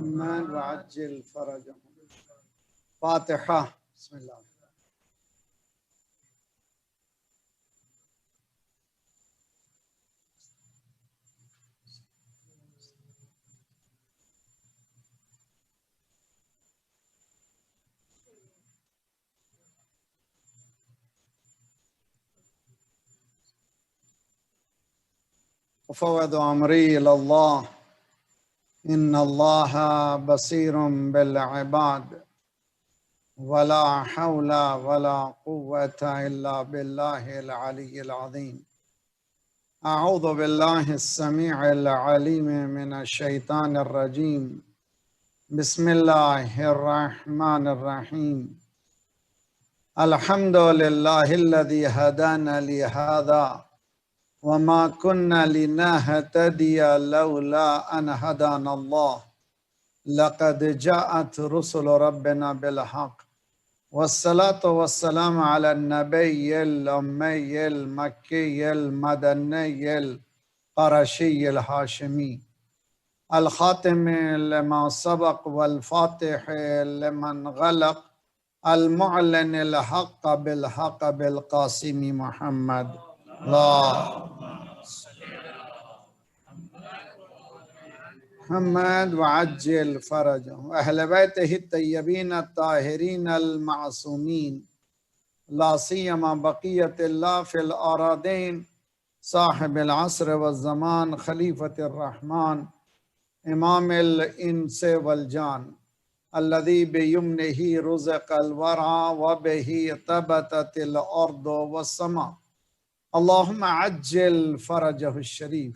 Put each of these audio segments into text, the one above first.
محمد وعجل فرجهم. فاتحة. بسم الله. وفوض أمري إلى الله إن الله بصير بالعباد ولا حول ولا قوة إلا بالله العلي العظيم. أعوذ بالله السميع العليم من الشيطان الرجيم. بسم الله الرحمن الرحيم. الحمد لله الذي هدانا لهذا وما كنا لنهتدي لولا أن هدانا الله لقد جاءت رسل ربنا بالحق والصلاة والسلام على النبي الأمي المكي المدني القرشي الهاشمي الخاتم لما سبق والفاتح لمن غلق المعلن الحق بالحق بالقاسم محمد. الله محمد وعجل فرجه وأهل بيته الطيبين الطاهرين المعصومين لا سيما بقية الله في الأراضين صاحب العصر والزمان خليفة الرحمن إمام الإنس والجان الذي بيمنه رزق الورى وبه ثبتت الأرض والسماء. اللهم عجل فرجه الشريف.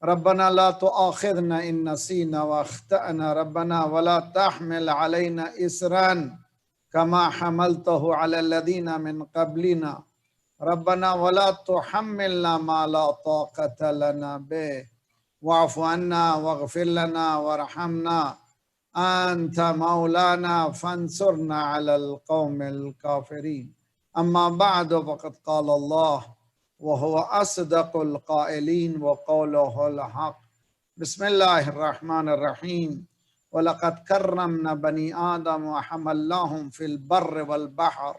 ربنا لا تؤاخذنا إن نسينا واخطأنا ربنا ولا تحمل علينا إسرا كما حملته على الذين من قبلنا ربنا ولا تحملنا ما لا طاقة لنا به واعف عنا واغفر لنا وارحمنا أنت مولانا فانصرنا على القوم الكافرين. أما بعد فقد قال الله وهو أصدق القائلين وقوله الحق. بسم الله الرحمن الرحيم. ولقد كرمنا بني آدم وحملناهم في البر والبحر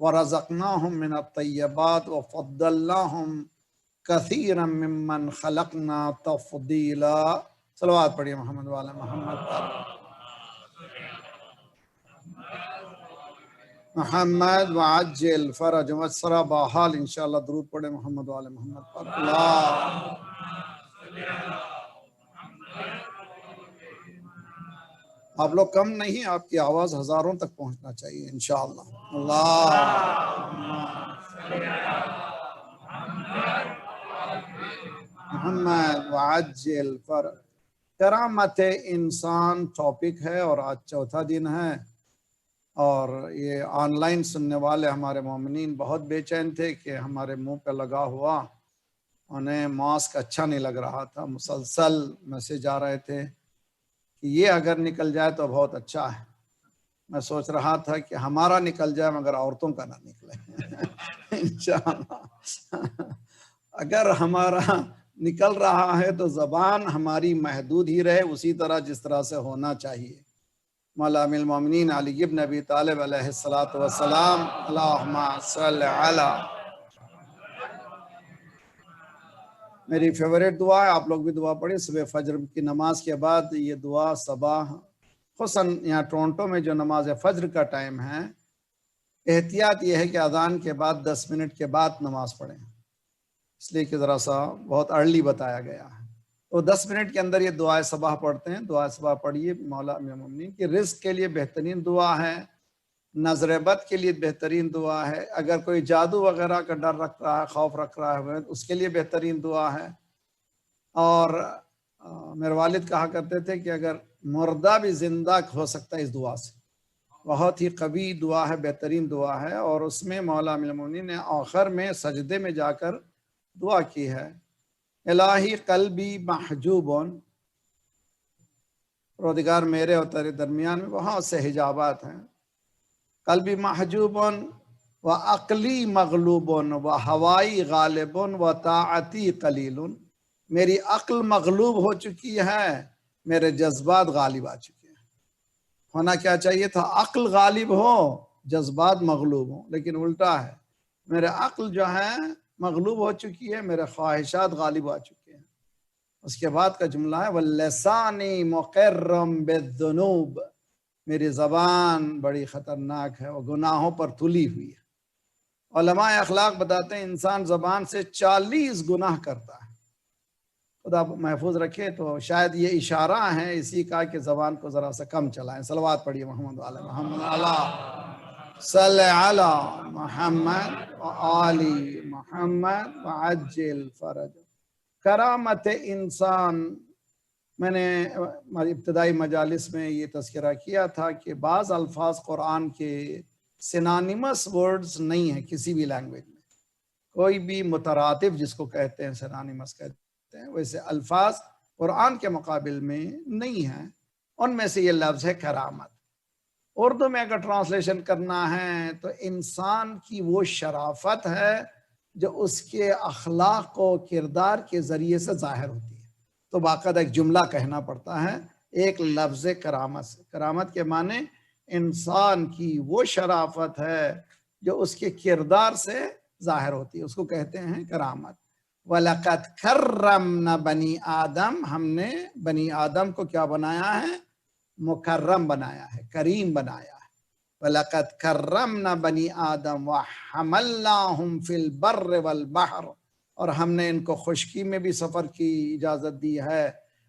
ورزقناهم من الطيبات وفضلناهم كثيرا ممن خلقنا تفضيلا. صلوات پڑھیے محمد وعلی محمد محمد وعجل فرج وسرا بحال انشاءاللہ درود پڑھے محمد وعلی محمد پر. اللہ آپ لوگ کم نہیں، آپ کی آواز ہزاروں تک پہنچنا چاہیے انشاءاللہ. اللہ محمد وعجل فرج. کرامت انسان ٹاپک ہے اور آج چوتھا دن ہے، اور یہ آن لائن سننے والے ہمارے مومنین بہت بے چین تھے کہ ہمارے منہ پہ لگا ہوا انہیں ماسک اچھا نہیں لگ رہا تھا. مسلسل میسج آ رہے تھے کہ یہ اگر نکل جائے تو بہت اچھا ہے. میں سوچ رہا تھا کہ ہمارا نکل جائے مگر عورتوں کا نہ نکلے انشاءاللہ. اگر ہمارا نکل رہا ہے تو زبان ہماری محدود ہی رہے اسی طرح جس طرح سے ہونا چاہیے. مولا امیر المومنین علی ابن ابی طالب علیہ السلام اللہم صلی علی. میری فیوریٹ دعا ہے، آپ لوگ بھی دعا پڑھیں. صبح فجر کی نماز کے بعد یہ دعا صبح خصوصاً یہاں ٹورنٹو میں جو نماز فجر کا ٹائم ہے، احتیاط یہ ہے کہ اذان کے بعد 10 منٹ کے بعد نماز پڑھیں، اس لیے کہ ذرا سا بہت ارلی بتایا گیا ہے. تو 10 منٹ کے اندر یہ دعائے صبح پڑھتے ہیں. دعائے صبح پڑھیے. مولا امیر المومنین کی رزق کے لیے بہترین دعا ہے، نظر بد کے لیے بہترین دعا ہے، اگر کوئی جادو وغیرہ کا ڈر رکھ رہا ہے، خوف رکھ رہا ہے اس کے لیے بہترین دعا ہے. اور میرے والد کہا کرتے تھے کہ اگر مردہ بھی زندہ ہو سکتا ہے اس دعا سے. بہت ہی قوی دعا ہے، بہترین دعا ہے. اور اس میں مولا امیر المومنین نے آخر میں سجدے میں جا کر دعا کی ہے، الہی قلبی محجوبن، پروردگار میرے اور تیرے درمیان میں بہت سے حجابات ہیں. قلبی محجوبن و عقلی مغلوبن و ہوائی غالبن و طاعتی قلیل. میری عقل مغلوب ہو چکی ہے میرے جذبات غالب آ چکے ہیں۔ ہونا کیا چاہیے تھا؟ عقل غالب ہو، جذبات مغلوب ہوں، لیکن الٹا ہے، میرے عقل جو ہے مغلوب ہو چکی ہے، میرے خواہشات غالب آ چکے ہیں۔ اس کے بعد کا جملہ ہے وَاللَّسَانِ مُقِرًّا بِالذُّنُوبِ، میری زبان بڑی خطرناک ہے، وہ گناہوں پر تلی ہوئی ہے۔ علماء اخلاق بتاتے ہیں انسان زبان سے 40 گناہ کرتا ہے۔ خدا محفوظ رکھے، تو شاید یہ اشارہ ہے اسی کا کہ زبان کو ذرا سا کم چلائیں۔ صلوات پڑھیے محمد علی محمد صلی علی محمد وآلی محمد وعجل فرج۔ کرامت انسان، میں نے ابتدائی مجالس میں یہ تذکرہ کیا تھا کہ بعض الفاظ قرآن کے سینانیمس ورڈز نہیں ہیں کسی بھی لینگویج میں، کوئی بھی مترادف جس کو کہتے ہیں سینانیمس کہتے ہیں، ویسے الفاظ قرآن کے مقابل میں نہیں ہیں۔ ان میں سے یہ لفظ ہے کرامت۔ اردو میں اگر ٹرانسلیشن کرنا ہے تو انسان کی وہ شرافت ہے جو اس کے اخلاق و کردار کے ذریعے سے ظاہر ہوتی ہے، تو باقاعدہ ایک جملہ کہنا پڑتا ہے ایک لفظ کرامت سے۔ کرامت کے معنی انسان کی وہ شرافت ہے جو اس کے کردار سے ظاہر ہوتی ہے، اس کو کہتے ہیں کرامت۔ وَلَقَدْ كَرَّمْنَا بَنِي آدم، ہم نے بنی آدم کو کیا بنایا ہے؟ مکرم بنایا ہے، کریم بنایا ہے۔ وَلَقَدْ كَرَّمْنَا بَنِي آدم وَحَمَلْنَاهُمْ فِي الْبَرِّ وَالْبَحْرِ، اور ہم نے ان کو خشکی میں بھی سفر کی اجازت دی ہے،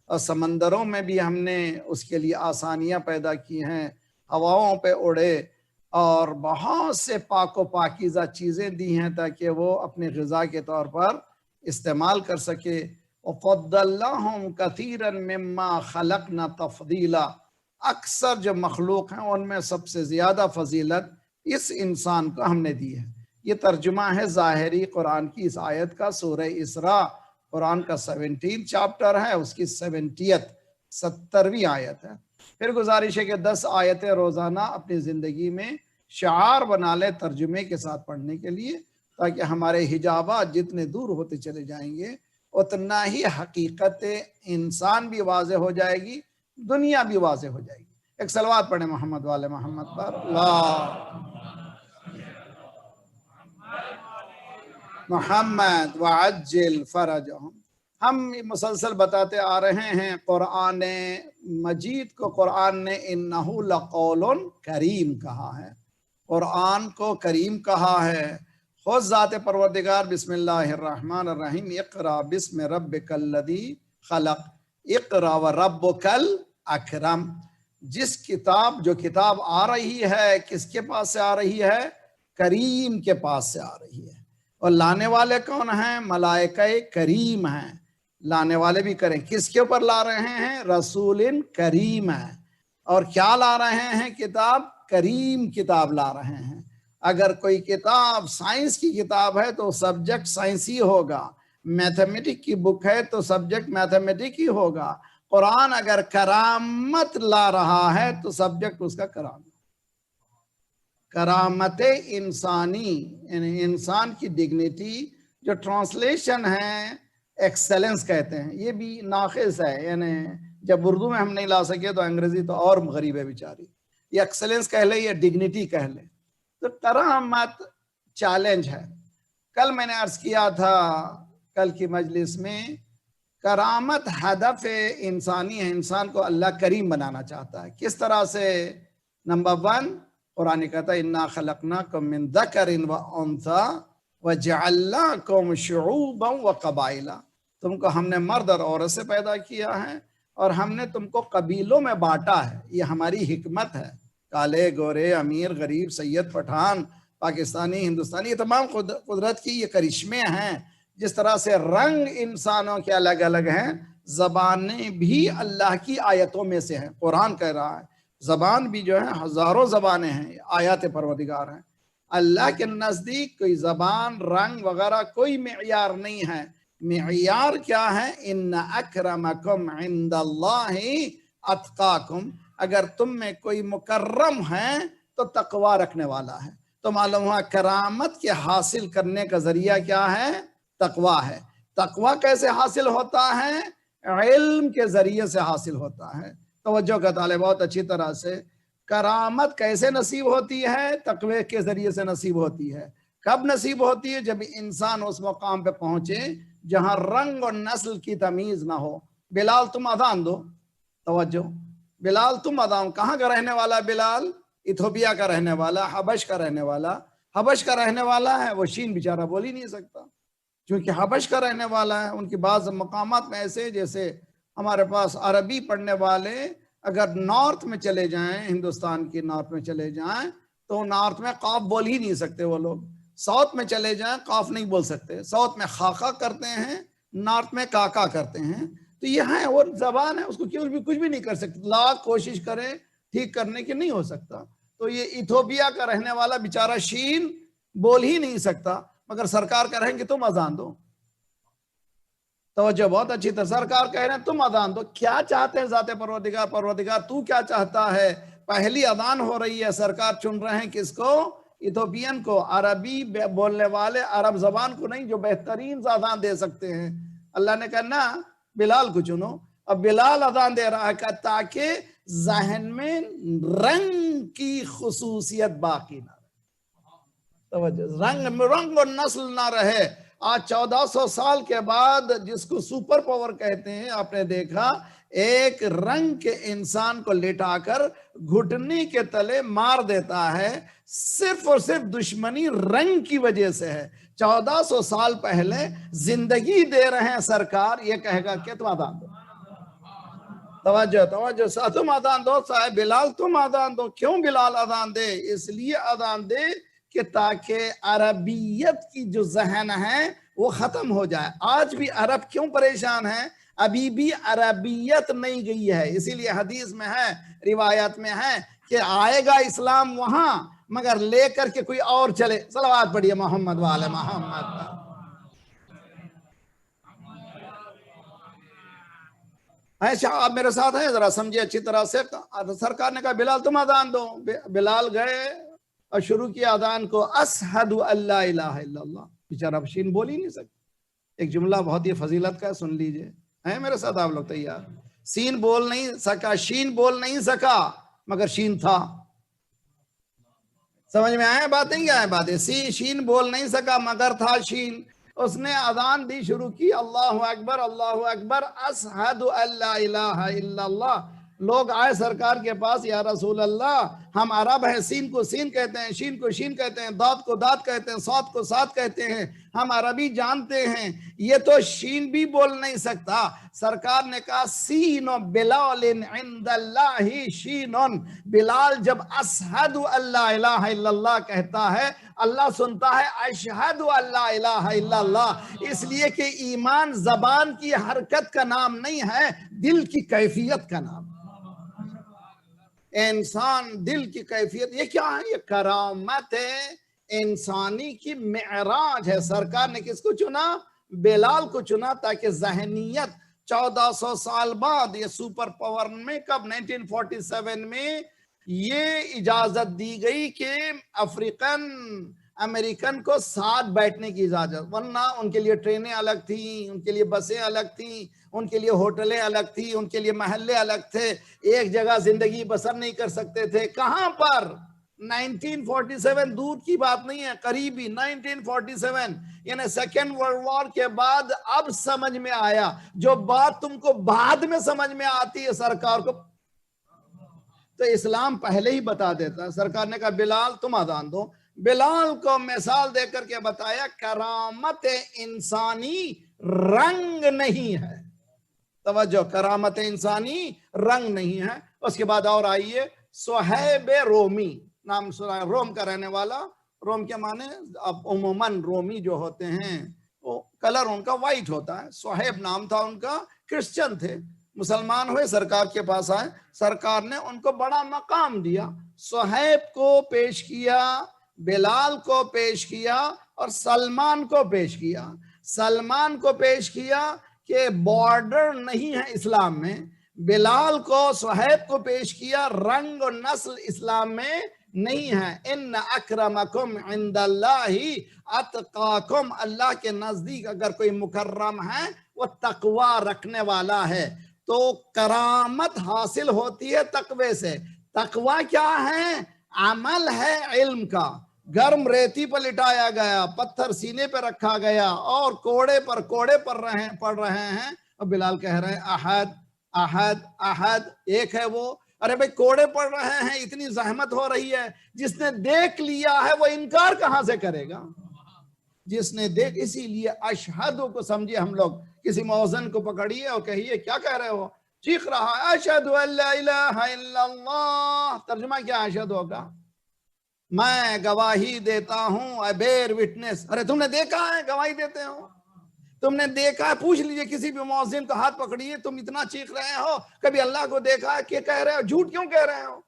اور سمندروں میں بھی ہم نے اس کے لیے آسانیاں پیدا کی ہیں، ہواؤں پہ اڑے، اور بہت سے پاک و پاکیزہ چیزیں دی ہیں تاکہ وہ اپنے غذا کے طور پر استعمال کر سکے۔ وَفَضَّلْنَاهُمْ كَثِيرًا مِمَّا خَلَقْنَا تَفْضِيلًا، اکثر جو مخلوق ہیں ان میں سب سے زیادہ فضیلت اس انسان کو ہم نے دی ہے۔ یہ ترجمہ ہے ظاہری قرآن کی اس آیت کا، سورہ اسراء قرآن کا 17 چاپٹر ہے، اس کی 70ویں آیت ہے۔ پھر گزارش ہے کہ 10 آیتیں روزانہ اپنی زندگی میں شعار بنا لے ترجمے کے ساتھ پڑھنے کے لیے، تاکہ ہمارے حجابات جتنے دور ہوتے چلے جائیں گے اتنا ہی حقیقت انسان بھی واضح ہو جائے گی، دنیا بھی واضح ہو جائے گی۔ ایک صلوات پڑھیں محمد والے محمد پر۔ اللہ محمد وعجل فرجہم۔ ہم مسلسل بتاتے آ رہے ہیں قرآن مجید کو، قرآن نے انہو لقول کریم کہا ہے، قرآن کو کریم کہا ہے۔ خود ذات پروردگار بسم اللہ الرحمن الرحیم، اقرا بسم ربک الذی خلق، اقرا وربک الاکرم۔ جو کتاب آ رہی ہے کس کے پاس سے آ رہی ہے؟ کریم کے پاس سے آ رہی ہے، اور لانے والے کون ہیں؟ ملائکہ کریم ہیں۔ لانے والے بھی کریں، کس کے اوپر لا رہے ہیں؟ رسول کریم ہے۔ اور کیا لا رہے ہیں؟ کتاب کریم کتاب لا رہے ہیں۔ اگر کوئی کتاب سائنس کی کتاب ہے تو سبجیکٹ سائنسی ہوگا، میتھمیٹک کی بک ہے تو سبجیکٹ میتھمیٹک ہی ہوگا۔ قرآن اگر کرامت لا رہا ہے تو سبجیکٹ اس کا کرامت انسانی، یعنی انسان کی ڈگنیٹی۔ جو ٹرانسلیشن ہے ایکسلنس کہتے ہیں، یہ بھی ناقص ہے، یعنی جب اردو میں ہم نہیں لا سکے تو انگریزی تو اور غریب ہے بیچاری، یہ ایکسلنس کہہ لیں یا ڈگنیٹی کہہ لیں۔ تو کرامت چیلنج ہے۔ کل میں نے عرض کیا تھا، کل کی مجلس میں، کرامت ہدف انسانی ہے، انسان کو اللہ کریم بنانا چاہتا ہے۔ کس طرح سے؟ نمبر 1، قرآن کہتا ہے اِنَّا خَلَقْنَاكُم مِّن ذَكَرٍ وَأُنثَىٰ وَجَعَلْنَاكُمْ شُعُوبًا وَقَبَائِلًا، تم کو ہم نے مرد اور عورت سے پیدا کیا ہے، اور ہم نے تم کو قبیلوں میں بانٹا ہے۔ یہ ہماری حکمت ہے۔ کالے، گورے، امیر، غریب، سید، پٹھان، پاکستانی، ہندوستانی، یہ تمام قدرت کی یہ کرشمے ہیں۔ جس طرح سے رنگ انسانوں کے الگ الگ ہیں، زبانیں بھی اللہ کی آیتوں میں سے ہیں۔ قرآن کہہ رہا ہے زبان بھی جو ہے ہزاروں زبانیں ہیں، آیات پروردگار ہیں۔ اللہ کے نزدیک کوئی زبان، رنگ وغیرہ کوئی معیار نہیں ہے۔ معیار کیا ہے؟ ان اکرمکم عند اللہ اتقاکم، اگر تم میں کوئی مکرم ہے تو تقوی رکھنے والا ہے۔ تو معلوم ہوا کرامت کے حاصل کرنے کا ذریعہ کیا ہے؟ تقوی ہے۔ تقوی کیسے حاصل ہوتا ہے؟ علم کے ذریعے سے حاصل ہوتا ہے۔ توجہ کا طالب بہت اچھی طرح سے، کرامت کیسے نصیب ہوتی ہے؟ تقوی کے ذریعے سے نصیب ہوتی ہے۔ کب نصیب ہوتی ہے؟ جب انسان اس مقام پہ پہنچے جہاں رنگ اور نسل کی تمیز نہ ہو۔ بلال تم اذان دو، توجہ، بلال تم اذان، کہاں کا رہنے والا بلال؟ ایتھوپیا کا رہنے والا، حبش کا رہنے والا۔ حبش کا رہنے والا ہے، وہ شین بیچارہ بول ہی نہیں سکتا چونکہ حبش کا رہنے والا ہے۔ ان کی بعض مقامات میں ایسے، جیسے ہمارے پاس عربی پڑھنے والے اگر نارتھ میں چلے جائیں، ہندوستان کی نارتھ میں چلے جائیں تو نارتھ میں قاف بول ہی نہیں سکتے وہ لوگ، ساؤتھ میں چلے جائیں قاف نہیں بول سکتے، ساؤتھ میں خاکا کرتے ہیں، نارتھ میں کاکا کرتے ہیں۔ تو یہ ہے اور زبان ہے، اس کو کچھ بھی نہیں کر سکتے، لاکھ کوشش کریں ٹھیک کرنے کی نہیں ہو سکتا۔ تو یہ ایتھوپیا کا رہنے والا بیچارہ شین بول ہی نہیں سکتا، مگر سرکار کہہ رہے ہیں کہ تم اذان دو۔ توجہ بہت اچھی طرح، سرکار کہہ رہے ہیں تم اذان دو۔ کیا چاہتے ہیں ذات پروردگار؟ پروردگار تو کیا چاہتا ہے؟ پہلی اذان ہو رہی ہے، سرکار چن رہے ہیں کس کو؟ ایتھوپین کو، عربی بولنے والے، عرب زبان کو نہیں، جو بہترین اذان دے سکتے ہیں۔ اللہ نے کہا نا بلال کو چنو۔ اب بلال اذان دے رہا ہے تاکہ ذہن میں رنگ کی خصوصیت باقی نہ رہے، توجہ، رنگ اور نسل نہ رہے۔ آج 1400 سال کے بعد جس کو سپر پاور کہتے ہیں، آپ نے دیکھا ایک رنگ کے انسان کو لٹا کر گھٹنی کے تلے مار دیتا ہے، صرف اور صرف دشمنی رنگ کی وجہ سے ہے۔ 1400 سال پہلے زندگی دے رہے ہیں سرکار، یہ کہے گا کہ تم اذان دو، توجہ، تم اذان دو، صاحب بلال تم اذان دو۔ کیوں بلال اذان دے؟ اس لیے اذان دے کہ تاکہ عربیت کی جو ذہن ہے وہ ختم ہو جائے۔ آج بھی عرب کیوں پریشان ہے؟ ابھی بھی عربیت نہیں گئی ہے، اسی لیے حدیث میں ہے، روایت میں ہے کہ آئے گا اسلام وہاں مگر لے کر کے کوئی اور چلے۔ صلوات پڑھیے محمد والے محمد۔ ایسا آپ میرے ساتھ ہیں، ذرا سمجھے اچھی طرح سے۔ سرکار نے کہا بلال تم اذان دو۔ بلال گئے اور شروع کیا اذان کو، اشہد ان لا الہ الا اللہ۔ بیچارہ شین بول ہی نہیں سکتا۔ ایک جملہ بہت ہی فضیلت کا ہے، سن لیجئے، ہیں میرے ساتھ آپ لوگ تیار؟ سین بول نہیں سکا، شین بول نہیں سکا مگر شین تھا۔ سمجھ میں آئے بات نہیں آئے باتیں؟ شین بول نہیں سکا مگر تھا شین۔ اس نے اذان دی، شروع کی، اللہ اکبر اللہ اکبر، اشہد ان لا الہ الا اللہ۔ لوگ آئے سرکار کے پاس، یا رسول اللہ ہم عرب ہیں، سین کو سین کہتے ہیں، شین کو شین کہتے ہیں، داد کو داد کہتے ہیں، صاد کو صاد کہتے ہیں، ہم عربی جانتے ہیں، یہ تو شین بھی بول نہیں سکتا۔ سرکار نے کہا سین بلال عند اللہ شین، بلال جب اشہد ان لا الہ الا اللہ کہتا ہے اللہ سنتا ہے اشہد ان لا الہ الا اللہ، اس لیے کہ ایمان زبان کی حرکت کا نام نہیں ہے، دل کی کیفیت کا نام ہے۔ انسان دل کی کیفیت، یہ کیا ہے؟ یہ کرامت ہے، انسانی کی معراج ہے۔ سرکار نے کس کو چنا؟ بلال کو چنا، تاکہ ذہنیت 1400 سال بعد یہ سپر پاور میں، کب 1947 میں یہ اجازت دی گئی کہ افریقن امریکن کو ساتھ بیٹھنے کی اجازت، ورنہ ان کے لیے ٹرینیں الگ تھیں، ان کے لیے بسیں الگ تھیں، ان کے لیے ہوٹلیں الگ تھیں، ان کے لیے محلے الگ تھے، ایک جگہ زندگی بسر نہیں کر سکتے تھے۔ کہاں پر؟ 1947 دور کی بات نہیں ہے، قریبی 1947، یعنی سیکنڈ ورلڈ وار کے بعد اب سمجھ میں آیا جو بات تم کو بعد میں سمجھ میں آتی ہے سرکار کو، تو اسلام پہلے ہی بتا دیتا۔ سرکار نے کہا بلال تم اذان دو۔ بلال کو مثال دے کر کے بتایا کرامت انسانی رنگ نہیں ہے، توجہ، کرامت انسانی رنگ نہیں ہے۔ اس کے بعد اور آئیے، صہیب رومی، نام سنا، روم کا رہنے والا۔ روم کے معنی اب عموماً رومی جو ہوتے ہیں وہ کلر ان کا وائٹ ہوتا ہے، صہیب نام تھا ان کا، کرسچن تھے، مسلمان ہوئے، سرکار کے پاس آئے، سرکار نے ان کو بڑا مقام دیا، صہیب کو پیش کیا، بلال کو پیش کیا اور سلمان کو پیش کیا۔ سلمان کو پیش کیا کہ بارڈر نہیں ہے اسلام میں، بلال کو، صہیب کو پیش کیا، رنگ و نسل اسلام میں نہیں ہے۔ ان اکرمکم عند اللہ اتقاکم، اللہ کے نزدیک اگر کوئی مکرم ہے وہ تقوی رکھنے والا ہے۔ تو کرامت حاصل ہوتی ہے تقوی سے۔ تقوی کیا ہے؟ عمل ہے علم کا۔ گرم ریتی پر لٹایا گیا، پتھر سینے پہ رکھا گیا اور کوڑے پڑھ رہے ہیں، اور بلال کہہ رہے ہیں احد احد احد، ایک ہے وہ۔ ارے بھئی کوڑے پڑھ رہے ہیں، اتنی زحمت ہو رہی ہے، جس نے دیکھ لیا ہے وہ انکار کہاں سے کرے گا؟ جس نے دیکھ، اسی لیے اشہد کو سمجھے ہم لوگ، کسی موزن کو پکڑیے اور کہیے کیا کہہ رہے ہو؟ چیخ رہا ہے اشہد ان لا الہ الا اللہ، ترجمہ کیا اشہد ہوگا؟ میں گواہی دیتا ہوں، I bear witness۔ ارے تم نے دیکھا ہے گواہی دیتے ہو؟ تم نے دیکھا ہے؟ پوچھ لیجئے کسی بھی مؤذن کا ہاتھ پکڑیے، تم اتنا چیخ رہے ہو، کبھی اللہ کو دیکھا ہے کہ کہہ رہے ہو؟ جھوٹ کیوں کہہ رہے ہو؟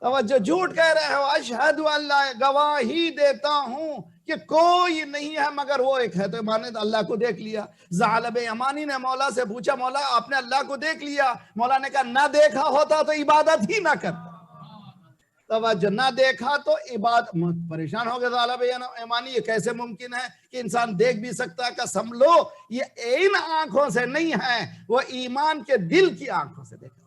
توجہ، جھوٹ کہہ رہے ہو۔ اشہد اللہ، گواہی دیتا ہوں کہ کوئی نہیں ہے مگر وہ ایک ہے۔ تو ایمان نے اللہ کو دیکھ لیا۔ ثعلب یمانی نے مولا سے پوچھا، مولا آپ نے اللہ کو دیکھ لیا؟ مولا نے کہا نہ دیکھا ہوتا تو عبادت ہی نہ کرتا۔ توجہ، نہ دیکھا تو عبادت۔ پریشان ہو گئے ثعلب یمانی، یہ کیسے ممکن ہے کہ انسان دیکھ بھی سکتا ہے؟ قسم لو یہ ان آنکھوں سے نہیں ہے، وہ ایمان کے دل کی آنکھوں سے دیکھا۔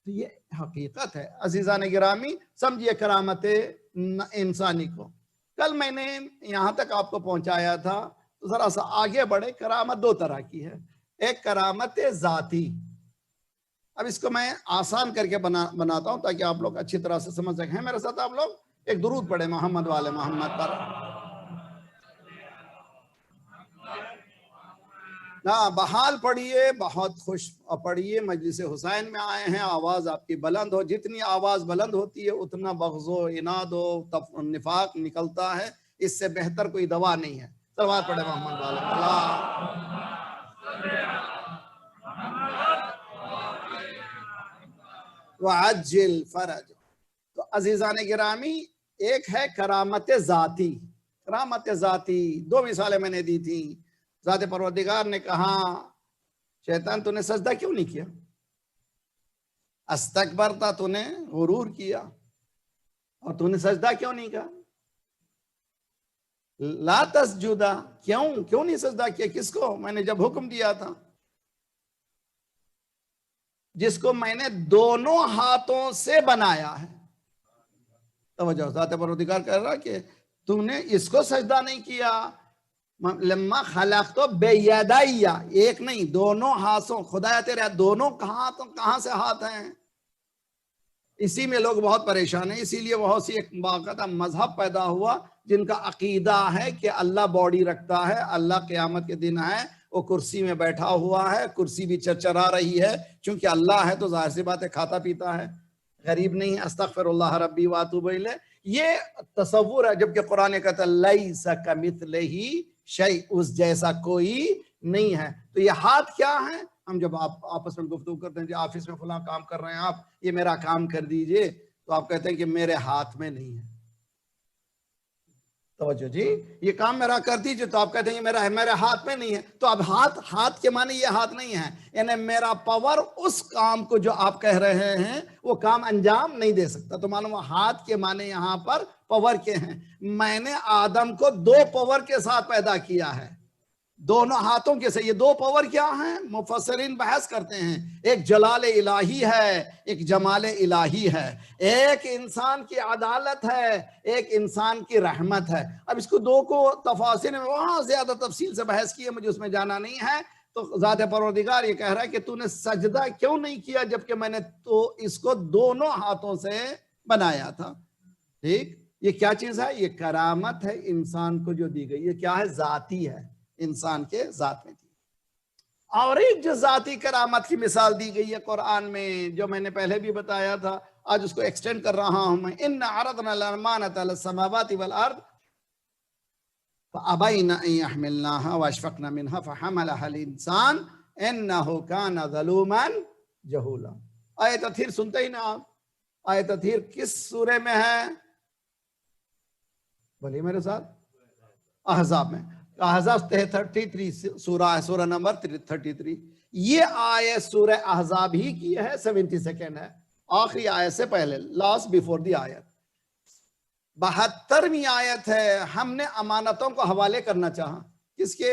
تو یہ حقیقت ہے عزیزان گرامی، سمجھیے کرامت انسانی کو۔ کل میں نے یہاں تک آپ کو پہنچایا تھا، تو ذرا سا آگے بڑھے۔ کرامت دو طرح کی ہے، ایک کرامت ذاتی۔ اب اس کو میں آسان کر کے بناتا ہوں تاکہ آپ لوگ اچھی طرح سے سمجھ سکیں۔ میرے ساتھ آپ لوگ ایک درود پڑھیں محمد والے محمد پر۔ بحال پڑھیے، بہت خوش پڑھیے۔ مجلس حسین میں آئے ہیں، آواز آپ کی بلند ہو۔ جتنی آواز بلند ہوتی ہے اتنا بغض و عناد و نفاق نکلتا ہے، اس سے بہتر کوئی دوا نہیں ہے۔ صلوات پڑھے محمد والے وعجل فرج۔ تو عزیزان گرامی، ایک ہے کرامت ذاتی۔ کرامت ذاتی دو مثالیں میں نے دی تھی۔ ذات پروردگار نے کہا شیطان تو نے سجدہ کیوں نہیں کیا؟ استکبرتا، تو نے غرور کیا، اور تو نے سجدہ کیوں نہیں کیا؟ لا تسجدا، کیوں نہیں سجدہ کیا؟ کس کو میں نے جب حکم دیا تھا؟ جس کو میں نے دونوں ہاتھوں سے بنایا ہے۔ توجہ، ذات پروردگار کہہ رہا کہ تم نے اس کو سجدہ نہیں کیا۔ لما خلقت بیدی، ایک نہیں دونوں ہاتھوں۔ خدایا تیرے دونوں کہاں سے ہاتھ ہیں؟ اسی میں لوگ بہت پریشان ہیں۔ اسی لیے بہت سی ایک باقاعدہ مذہب پیدا ہوا جن کا عقیدہ ہے کہ اللہ باڈی رکھتا ہے، اللہ قیامت کے دن ہے، وہ کرسی میں بیٹھا ہوا ہے، کرسی بھی چرچرا رہی ہے، چونکہ اللہ ہے تو ظاہر سی بات ہے کھاتا پیتا ہے، غریب نہیں ہے۔ استغفر اللہ ربی واتوب الیہ، یہ تصور ہے، جبکہ قرآن کہتا ہے لیس کمثلہ شیء، اس جیسا کوئی نہیں ہے۔ تو یہ ہاتھ کیا ہے؟ ہم جب آپ آپس میں گفتگو کرتے ہیں، جی آفس میں فلاں کام کر رہے ہیں آپ، یہ میرا کام کر دیجئے، تو آپ کہتے ہیں کہ میرے ہاتھ میں نہیں ہے۔ توجہ جی، یہ کام میرا کر دیجئے، تو آپ کہتے ہیں یہ میرے ہاتھ میں نہیں ہے۔ تو اب ہاتھ کے معنی یہ ہاتھ نہیں ہے، یعنی میرا پاور اس کام کو جو آپ کہہ رہے ہیں وہ کام انجام نہیں دے سکتا۔ تو معلوم ہاتھ کے معنی یہاں پر پاور کے ہیں۔ میں نے آدم کو دو پاور کے ساتھ پیدا کیا ہے، دونوں ہاتھوں کے سے۔ یہ دو پاور کیا ہیں؟ مفسرین بحث کرتے ہیں، ایک جلال الہی ہے، ایک جمال الہی ہے، ایک انسان کی عدالت ہے، ایک انسان کی رحمت ہے۔ اب اس کو دو کو تفاصیل میں وہاں زیادہ تفصیل سے بحث کی ہے، مجھے اس میں جانا نہیں ہے۔ تو ذات پروردگار یہ کہہ رہا ہے کہ تو نے سجدہ کیوں نہیں کیا جبکہ میں نے تو اس کو دونوں ہاتھوں سے بنایا تھا۔ ٹھیک، یہ کیا چیز ہے؟ یہ کرامت ہے انسان کو جو دی گئی۔ یہ کیا ہے؟ ذاتی ہے، انسان کے ذات میں دی۔ اور ایک جو ذاتی کرامت کی مثال دی گئی ہے قرآن میں، جو میں نے پہلے بھی بتایا تھا، آج اس کو ایکسٹینڈ کر رہا ہوں میں۔ ان عرضنا الامانۃ علی السماوات والارض فابین ان یحملناها واشفقن منها فحملها الانسان انه كان ظلوما جہولا۔ آیت تطہیر سنتے ہی نا آپ؟ آیت تطہیر کس سورے میں ہے؟ بولیے میرے ساتھ، احزاب میں۔ احزاب 33 سورہ ہے، سورہ نمبر 33۔ یہ آیت سورہ احزاب ہی کی ہے، 72 ہے، آخری آیت سے پہلے، لاسٹ بیفور دی آیت۔ 72ویں آیت ہے۔ ہم نے امانتوں کو حوالے کرنا چاہا، کس کے؟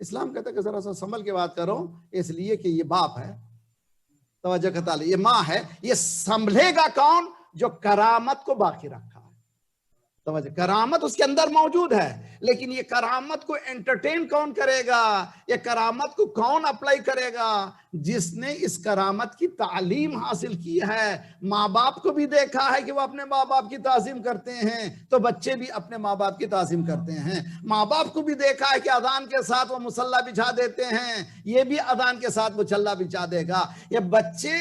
اسلام کہتا ہے کہ ذرا سا سنبھل کے بات کرو، اس لیے کہ یہ باپ ہے، توجہ کا تعلق، یہ ماں ہے، یہ سنبھلے گا کون؟ جو کرامت کو باقی رکھا ہے۔ توجہ، کرامت اس کے اندر موجود ہے، لیکن یہ کرامت کو انٹرٹین کون کرے گا؟ یہ کرامت کو کون اپلائی کرے گا؟ جس نے اس کرامت کی تعلیم حاصل کی ہے۔ ماں باپ کو بھی دیکھا ہے کہ وہ اپنے ماں باپ کی تعظیم کرتے ہیں، تو بچے بھی اپنے ماں باپ کی تعظیم کرتے ہیں۔ ماں باپ کو بھی دیکھا ہے کہ اذان کے ساتھ وہ مصلی بچھا دیتے ہیں، یہ بھی اذان کے ساتھ مصلی بچھا دے گا۔ یہ بچے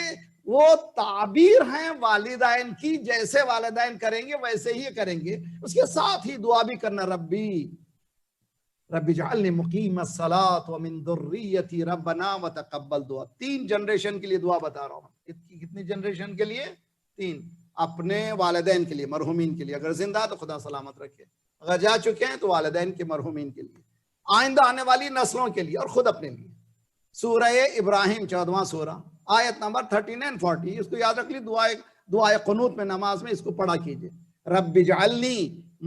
وہ تعبیر ہیں والدین کی، جیسے والدین کریں گے ویسے ہی کریں گے۔ اس کے ساتھ ہی دعا بھی کرنا، ربی اجعلنی مقیم الصلاۃ ومن ذریتی ربنا وتقبل دعا۔ 3 جنریشن کے لیے دعا بتا رہا ہوں۔ کتنی جنریشن کے لیے؟ 3۔ اپنے والدین کے لیے، مرحومین کے لیے، اگر زندہ تو خدا سلامت رکھے، اگر جا چکے ہیں تو والدین کے، مرحومین کے لیے، آئندہ آنے والی نسلوں کے لیے، اور خود اپنے لیے۔ سورہ ابراہیم 14واں سورہ، آیت نمبر 39 اور 40، اس کو یاد رکھ لی۔ دعائے قنوت میں، نماز میں اس کو پڑھا کیجئے۔ رب اجعلنی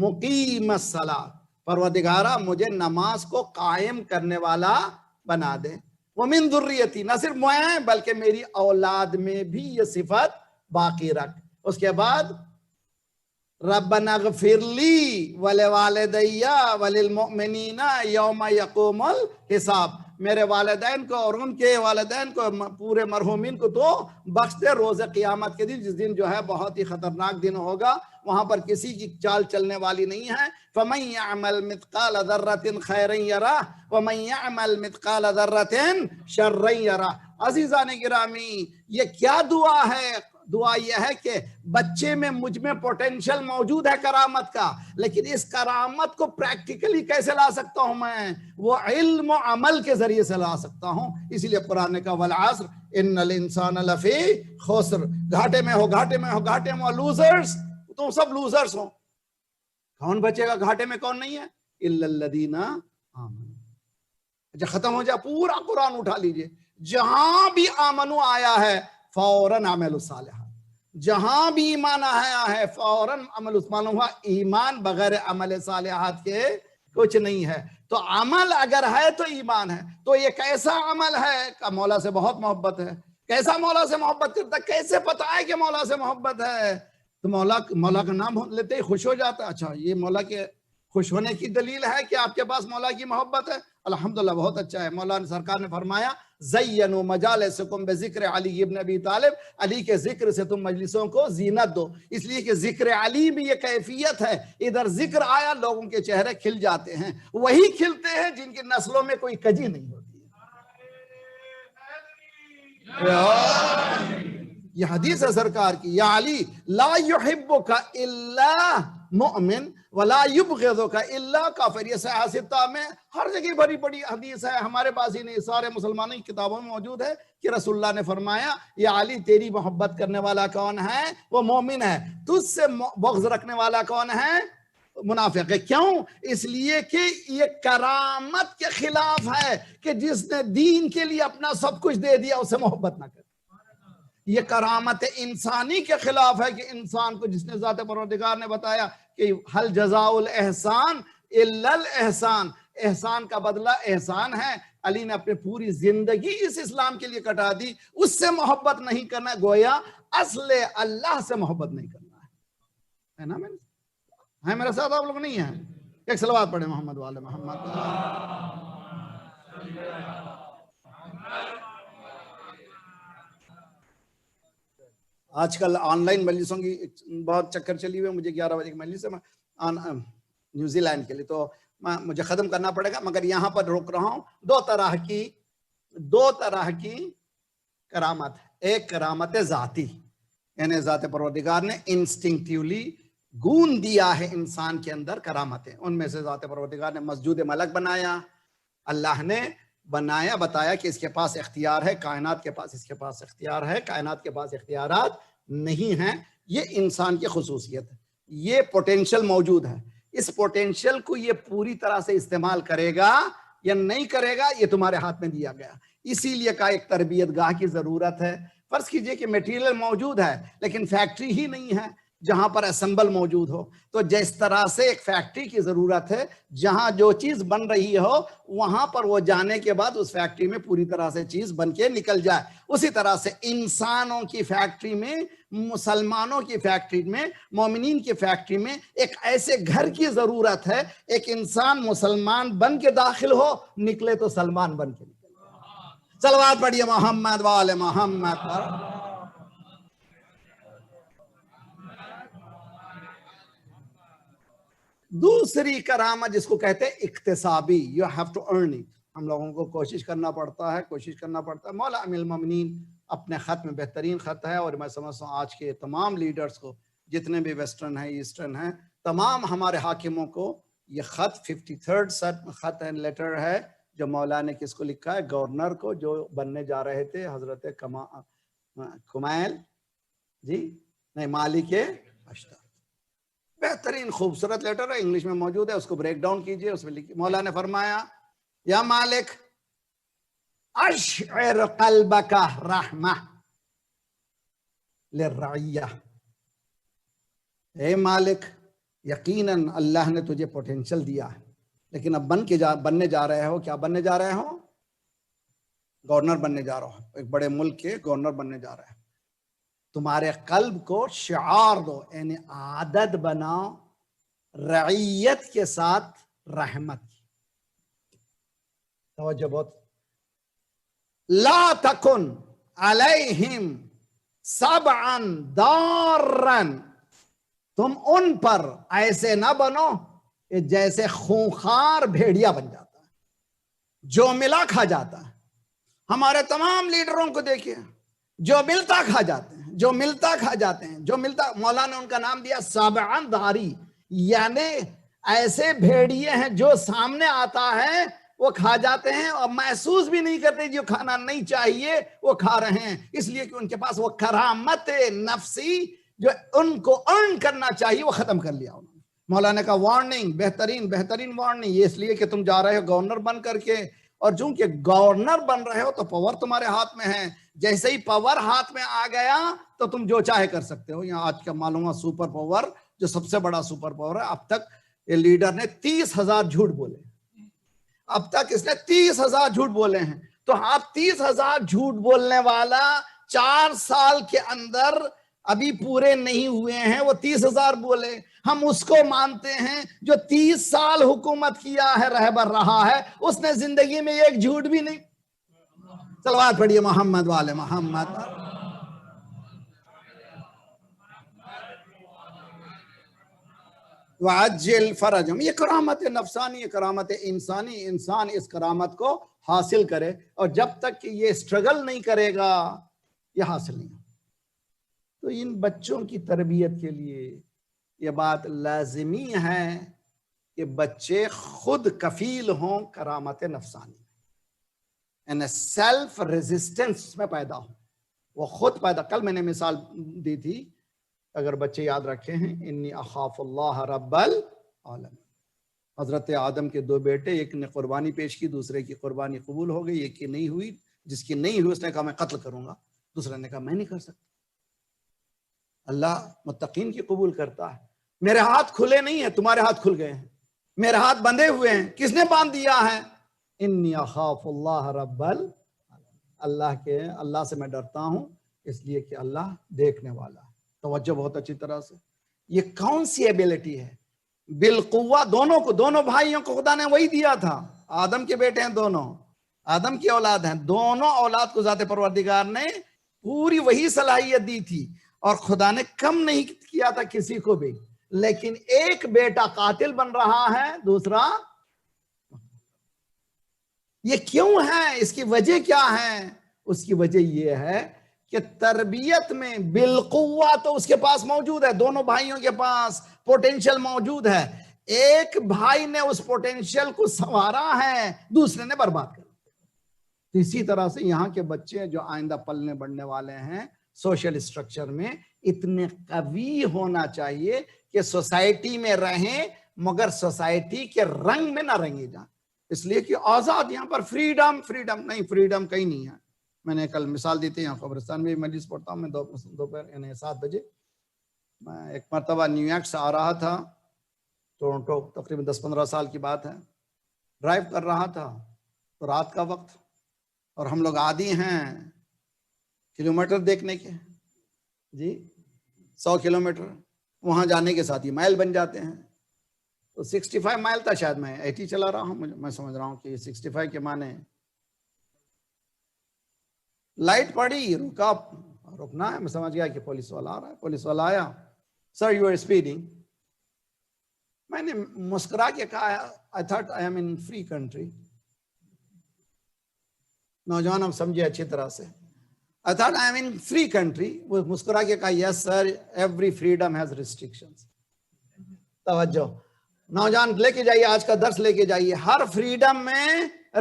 مقیم الصلاۃ، پروردگارہ مجھے نماز کو قائم کرنے والا بنا دے۔ ومن ذریتی، نہ صرف میں بلکہ میری اولاد میں بھی یہ صفت باقی رکھ۔ اس کے بعد ربنا اغفر لی ولوالدی وللمؤمنین یوم یقوم الحساب، میرے والدین کو اور ان کے والدین کو، پورے مرحومین کو تو بخش دے روز قیامت کے دن، جس دن جو ہے بہت ہی خطرناک دن ہوگا، وہاں پر کسی کی چال چلنے والی نہیں ہے۔ فَمَن يَعْمَلْ مِثْقَالَ ذَرَّةٍ خَيْرًا يَرَهُ وَمَن يَعْمَلْ مِثْقَالَ ذَرَّةٍ شَرًّا يَرَهُ۔ عزیزان گرامی، یہ کیا دعا ہے؟ دعا یہ ہے کہ بچے میں، مجھ میں پوٹینشل موجود ہے کرامت کا، لیکن اس کرامت کو پریکٹیکلی کیسے لا سکتا ہوں میں؟ وہ علم و عمل کے ذریعے سے لا سکتا ہوں۔ اسی لیے قرآن نے کہا والعصر ان الانسان لفی خسر، گھاٹے میں ہو، گھاٹے میں ہو، گھاٹے میں ہو، لوزرز، تم سب لوزرز ہو۔ کون بچے گا گھاٹے میں؟ کون نہیں ہے؟ الا الذین آمنوا۔ اچھا، ختم ہو جائے، پورا قرآن اٹھا لیجئے، جہاں بھی آمنو آیا ہے فوراً عمل الصالحات، جہاں بھی ایمان آیا ہے فوراً عمل الصالحات ہوا۔ ایمان بغیر عمل صالحات کے کچھ نہیں ہے۔ تو عمل اگر ہے تو ایمان ہے۔ تو یہ کیسا عمل ہے؟ کہ مولا سے بہت محبت ہے۔ کیسا مولا سے محبت کرتا ہے؟ کیسے پتا ہے کہ مولا سے محبت ہے؟ تو مولا کا نام لیتے ہی خوش ہو جاتا ہے۔ اچھا، یہ مولا کے خوش ہونے کی دلیل ہے کہ آپ کے پاس مولا کی محبت ہے؟ الحمدللہ، بہت اچھا ہے۔ مولانا سرکار نے فرمایا زینوا مجالسکم بذکر علی ابن ابی طالب، علی کے ذکر سے تم مجلسوں کو زینت دو، اس لیے کہ ذکر علی بھی یہ کیفیت ہے، ادھر ذکر آیا لوگوں کے چہرے کھل جاتے ہیں، وہی کھلتے ہیں جن کی نسلوں میں کوئی کجی نہیں ہوتی ہے۔ یہ حدیث ہے سرکار کی، یا علی لا یحبک الا مؤمن ولا یبغضک الا کافر۔ یہ صحیح ستہ میں ہر جگہ بڑی بڑی حدیث ہے، ہمارے پاس ہی نہیں، سارے مسلمانوں کی کتابوں میں موجود ہے کہ رسول اللہ نے فرمایا یا علی تیری محبت کرنے والا کون ہے؟ وہ مومن ہے، تجھ سے بغض رکھنے والا کون ہے؟ منافق ہے۔ کیوں؟ اس لیے کہ یہ کرامت کے خلاف ہے کہ جس نے دین کے لیے اپنا سب کچھ دے دیا اسے محبت نہ کرے۔ یہ کرامت انسانی کے خلاف ہے کہ انسان کو، جس نے ذات پروردگار نے بتایا کہ حل جزاء الاحسان الا الاحسان، احسان کا بدلہ احسان ہے۔ علی نے اپنی پوری زندگی اس اسلام کے لیے کٹا دی، اس سے محبت نہیں کرنا، گویا اصل اللہ سے محبت نہیں کرنا ہے نا؟ ہے میرے ساتھ آپ لوگ نہیں ہیں؟ ایک صلوات پڑھیں محمد والے محمد۔ آج کل آن لائن مجلسوں کی بہت چکر چلی ہوئی ہے، مجھے 11 بجے کی مجلس ہے نیوزی لینڈ کے لیے، تو مجھے ختم کرنا پڑے گا، مگر یہاں پر روک رہا ہوں۔ دو طرح کی کرامت ہے۔ ایک کرامت ذاتی، یعنی ذات پروردگار نے انسٹنکٹیولی گون دیا ہے انسان کے اندر کرامتیں، ان میں سے ذات پروردگار نے مسجود ملک بنایا، اللہ نے بنایا، بتایا کہ اس کے پاس اختیار ہے، کائنات کے پاس اس کے پاس اختیار ہے، کائنات کے پاس اختیارات نہیں ہیں۔ یہ انسان کی خصوصیت ہے، یہ پوٹینشل موجود ہے۔ اس پوٹینشل کو یہ پوری طرح سے استعمال کرے گا یا نہیں کرے گا، یہ تمہارے ہاتھ میں دیا گیا۔ اسی لیے کا ایک تربیت گاہ کی ضرورت ہے۔ فرض کیجئے کہ میٹیریل موجود ہے لیکن فیکٹری ہی نہیں ہے، جہاں پر اسمبل موجود ہو. تو جس طرح سے ایک فیکٹری کی ضرورت ہے جہاں جو چیز بن رہی ہو وہاں پر وہ جانے کے بعد اس فیکٹری میں پوری طرح سے چیز بن کے نکل جائے. اسی طرح سے انسانوں کی فیکٹری میں، مسلمانوں کی فیکٹری میں، مومنین کی فیکٹری میں ایک ایسے گھر کی ضرورت ہے. ایک انسان مسلمان بن کے داخل ہو، نکلے تو سلمان بن کے نکلے. صلوات پڑھیے محمد وآل محمد پر. دوسری کرامت جس کو کہتے ہیں اکتسابی، you have to earn it. ہم لوگوں کو کوشش کرنا پڑتا ہے. مولا امیر المومنین اپنے خط میں بہترین خط ہے، اور میں سمجھتا ہوں آج کے تمام لیڈرز کو، جتنے بھی ویسٹرن ہیں ایسٹرن ہیں، تمام ہمارے حاکموں کو یہ خط 53rd خط لیٹر ہے جو مولا نے کس کو لکھا ہے؟ گورنر کو، جو بننے جا رہے تھے حضرت کمائل مالک اشتر. بہترین خوبصورت لیٹر ہے، انگلش میں موجود ہے، اس کو بریک ڈاؤن کیجئے. اس میں مولا نے فرمایا یا مالک اشعر قلبک رحمہ للرعیہ. اے مالک، یقیناً اللہ نے تجھے پوٹینشل دیا ہے، لیکن اب بننے جا رہے ہو. کیا بننے جا رہے ہو؟ گورنر بننے جا رہا ہو، ایک بڑے ملک کے گورنر بننے جا رہے ہیں. تمہارے قلب کو شعار دو، یعنی عادت بناؤ رعیت کے ساتھ رحمت کی. توجہ بہت. لا تکن علیہم سبعا دارا. تم ان پر ایسے نہ بنو جیسے خونخوار بھیڑیا بن جاتا ہے، جو ملا کھا جاتا ہے. ہمارے تمام لیڈروں کو دیکھیے، جو ملتا کھا جاتے ہیں، جو ملتا کھا جاتے ہیں، جو ملتا. مولا نے ان کا نام دیا سابعا داری، یعنی ایسے بھیڑیے ہیں جو سامنے آتا ہے وہ کھا جاتے ہیں اور محسوس بھی نہیں کرتے جو کھانا نہیں چاہیے وہ کھا رہے ہیں، اس لیے کہ ان کے پاس وہ کرامت نفسی جو ان کو ارن کرنا چاہیے وہ ختم کر لیا انہوں نے. مولا نے کہا وارننگ، بہترین وارننگ، یہ اس لیے کہ تم جا رہے ہو گورنر بن کر کے، اور چونکہ گورنر بن رہے ہو تو پاور تمہارے ہاتھ میں ہے. جیسے ہی پاور ہاتھ میں آ گیا تو تم جو چاہے کر سکتے ہو. یہاں آج کا معلوم ہے سپر پاور جو سب سے بڑا سپر پاور ہے، اب تک یہ لیڈر نے 30,000 جھوٹ بولے. اب تک اس نے 30,000 جھوٹ بولے ہیں. تو آپ 30,000 جھوٹ بولنے والا 4 سال کے اندر ابھی پورے نہیں ہوئے ہیں، وہ 30,000 بولے. ہم اس کو مانتے ہیں جو 30 سال حکومت کیا ہے، رہبر رہا ہے، اس نے زندگی میں ایک جھوٹ بھی نہیں. صلوات پڑھیے محمد والے محمد. وعجل فرجم. یہ کرامت نفسانی، کرامت انسانی. انسان اس کرامت کو حاصل کرے، اور جب تک کہ یہ اسٹرگل نہیں کرے گا یہ حاصل نہیں. تو ان بچوں کی تربیت کے لیے یہ بات لازمی ہے کہ بچے خود کفیل ہوں کرامت نفسانی، یعنی سیلف ریزسٹنس میں پیدا ہوں. وہ خود پیدا. کل میں نے مثال دی تھی، اگر بچے یاد رکھے ہیں، انی اخاف اللہ رب العالمین. حضرت آدم کے 2 بیٹے، ایک نے قربانی پیش کی، دوسرے کی قربانی قبول ہو گئی، ایک کی نہیں ہوئی. جس کی نہیں ہوئی اس نے کہا میں قتل کروں گا، دوسرے نے کہا میں نہیں کر سکتا. اللہ متقین کی قبول کرتا ہے. میرے ہاتھ کھلے نہیں ہیں، تمہارے ہاتھ کھل گئے ہیں. میرے ہاتھ بندھے ہوئے ہیں، کس نے باندھ دیا ہے؟ انی اخاف اللہ رب العالمین. اللہ سے میں ڈرتا ہوں اس لیے کہ اللہ دیکھنے والا ہے. توجہ بہت اچھی طرح سے. یہ کون سی ایبیلٹی ہے؟ بالقوہ. دونوں بھائیوں کو خدا نے وہی دیا تھا. آدم کے بیٹے ہیں دونوں، آدم کی اولاد ہیں. دونوں اولاد کو ذات پروردگار نے پوری وہی صلاحیت دی تھی، اور خدا نے کم نہیں کیا تھا کسی کو بھی. لیکن ایک بیٹا قاتل بن رہا ہے، دوسرا. یہ کیوں ہے؟ اس کی وجہ کیا ہے؟ اس کی وجہ یہ ہے کہ تربیت میں بالقوہ تو اس کے پاس موجود ہے، دونوں بھائیوں کے پاس پوٹینشل موجود ہے. ایک بھائی نے اس پوٹینشل کو سنوارا ہے، دوسرے نے برباد کر دیا. اسی طرح سے یہاں کے بچے جو آئندہ پلنے بڑھنے والے ہیں سوشل اسٹرکچر میں، اتنے قوی ہونا چاہیے کہ سوسائٹی میں رہیں مگر سوسائٹی کے رنگ میں نہ رنگے جائیں. اس لیے کہ آزاد یہاں پر فریڈم نہیں، فریڈم کہیں نہیں ہے. میں نے کل مثال دی تھی، یہاں قبرستان میں مجلس پڑھتا ہوں میں دوپہر یعنی 7 بجے. میں ایک مرتبہ نیو یارک سے آ رہا تھا ٹورنٹو، تقریباً 10-15 سال کی بات ہے، ڈرائیو کر رہا تھا تو رات کا وقت، اور ہم لوگ عادی ہیں کلومیٹر دیکھنے کے، جی 100 کلومیٹر وہاں جانے کے ساتھ ہی مائل بن جاتے ہیں، تو 65 مائل تھا، شاید میں 80 چلا رہا ہوں، میں سمجھ رہا ہوں کہ 65 کے معنی لائٹ پڑی، رکنا ہے، میں سمجھ گیا کہ پولیس والا آ رہا ہے، پولیس والا آیا، سر یو آر اسپیڈنگ، میں نے مسکرا کے کہا I thought I am in free country. نوجوان ہم سمجھے اچھی طرح سے، I thought I am in free country. وہ مسکرا کے کہا yes sir, every freedom has restrictions. توجہ، نوجوان لے کے جائیے، آج کا درس لے کے جائیے، ہر فریڈم میں